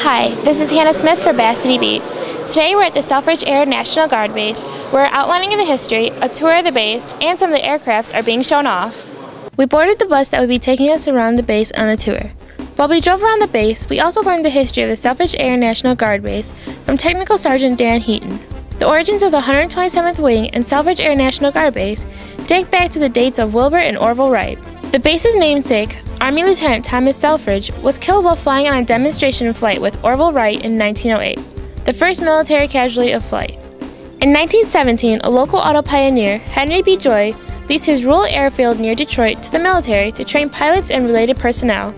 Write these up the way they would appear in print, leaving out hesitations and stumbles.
Hi, this is Hannah Smith for Bass City Beat. Today we're at the Selfridge Air National Guard Base, where outlining of the history, a tour of the base, and some of the aircrafts are being shown off. We boarded the bus that would be taking us around the base on a tour. While we drove around the base, we also learned the history of the Selfridge Air National Guard Base from Technical Sargent Dan Heaton. The origins of the 127th Wing and Selfridge Air National Guard Base date back to the dates of Wilbur and Orville Wright. The base's namesake, Army Lieutenant Thomas Selfridge, was killed while flying on a demonstration flight with Orville Wright in 1908, the first military casualty of flight. In 1917, a local auto pioneer, Henry B. Joy, leased his rural airfield near Detroit to the military to train pilots and related personnel.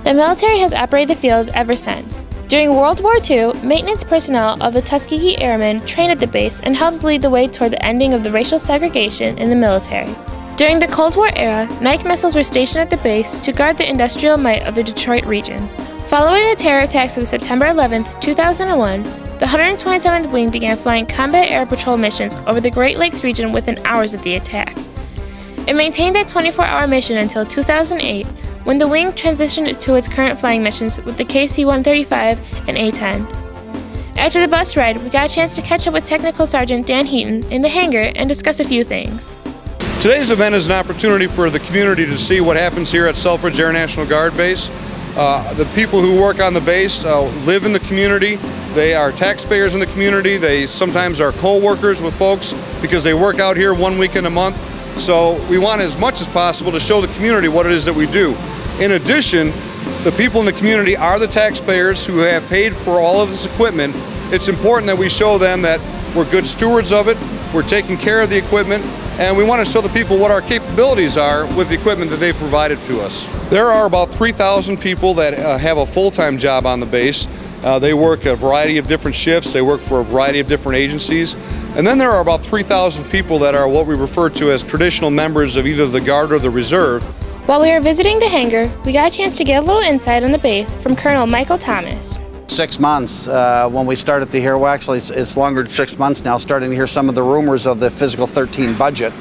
The military has operated the fields ever since. During World War II, maintenance personnel of the Tuskegee Airmen trained at the base and helped lead the way toward the ending of the racial segregation in the military. During the Cold War era, Nike missiles were stationed at the base to guard the industrial might of the Detroit region. Following the terror attacks of September 11, 2001, the 127th Wing began flying combat air patrol missions over the Great Lakes region within hours of the attack. It maintained that 24-hour mission until 2008, when the Wing transitioned to its current flying missions with the KC-135 and A-10. After the bus ride, we got a chance to catch up with Technical Sargent Dan Heaton in the hangar and discuss a few things. Today's event is an opportunity for the community to see what happens here at Selfridge Air National Guard Base. The people who work on the base live in the community. They are taxpayers in the community. They sometimes are co-workers with folks because they work out here 1 weekend a month. So we want as much as possible to show the community what it is that we do. In addition, the people in the community are the taxpayers who have paid for all of this equipment. It's important that we show them that we're good stewards of it, we're taking care of the equipment, and we want to show the people what our capabilities are with the equipment that they've provided to us. There are about 3,000 people that have a full-time job on the base. They work a variety of different shifts, they work for a variety of different agencies, and then there are about 3,000 people that are what we refer to as traditional members of either the Guard or the Reserve. While we were visiting the hangar, we got a chance to get a little insight on the base from Colonel Michael Thomas. 6 months when we started to hear, well actually it's longer than 6 months now, starting to hear some of the rumors of the fiscal 13 budget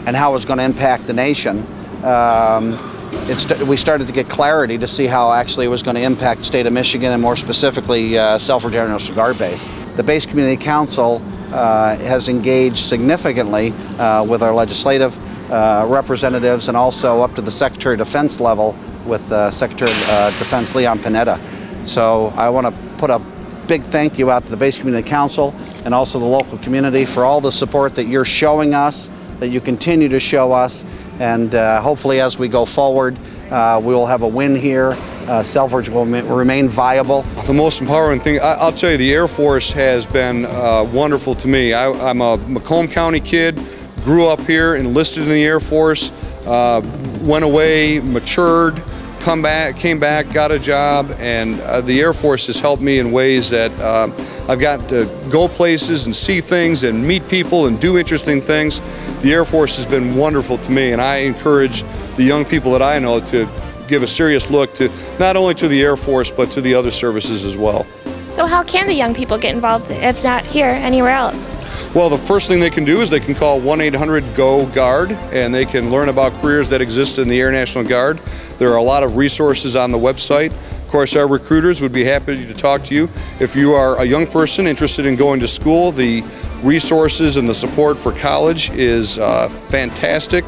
and how it's going to impact the nation. We started to get clarity to see how actually it was going to impact the state of Michigan and more specifically Selfridge Air National Guard Base. The Base Community Council has engaged significantly with our legislative representatives and also up to the Secretary of Defense level with Secretary of Defense Leon Panetta. So I want to put a big thank you out to the Base Community Council and also the local community for all the support that you're showing us, that you continue to show us, and hopefully as we go forward we will have a win here. Selfridge will remain viable. The most empowering thing, I'll tell you, the Air Force has been wonderful to me. I'm a Macomb County kid, grew up here, enlisted in the Air Force, went away, matured, came back, got a job, and the Air Force has helped me in ways that I've got to go places and see things and meet people and do interesting things. The Air Force has been wonderful to me, and I encourage the young people that I know to give a serious look to not only to the Air Force but to the other services as well. So how can the young people get involved, if not here, anywhere else? Well, the first thing they can do is they can call 1-800-GO-GUARD, and they can learn about careers that exist in the Air National Guard. There are a lot of resources on the website. Of course, our recruiters would be happy to talk to you. If you are a young person interested in going to school, the resources and the support for college is fantastic.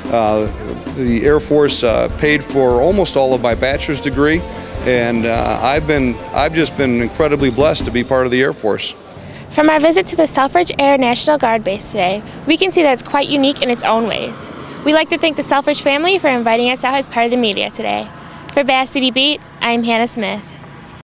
The Air Force paid for almost all of my bachelor's degree, and I've just been incredibly blessed to be part of the Air Force. From our visit to the Selfridge Air National Guard Base today, we can see that it's quite unique in its own ways. We'd like to thank the Selfridge family for inviting us out as part of the media today. For Bass City Beat, I'm Hannah Smith.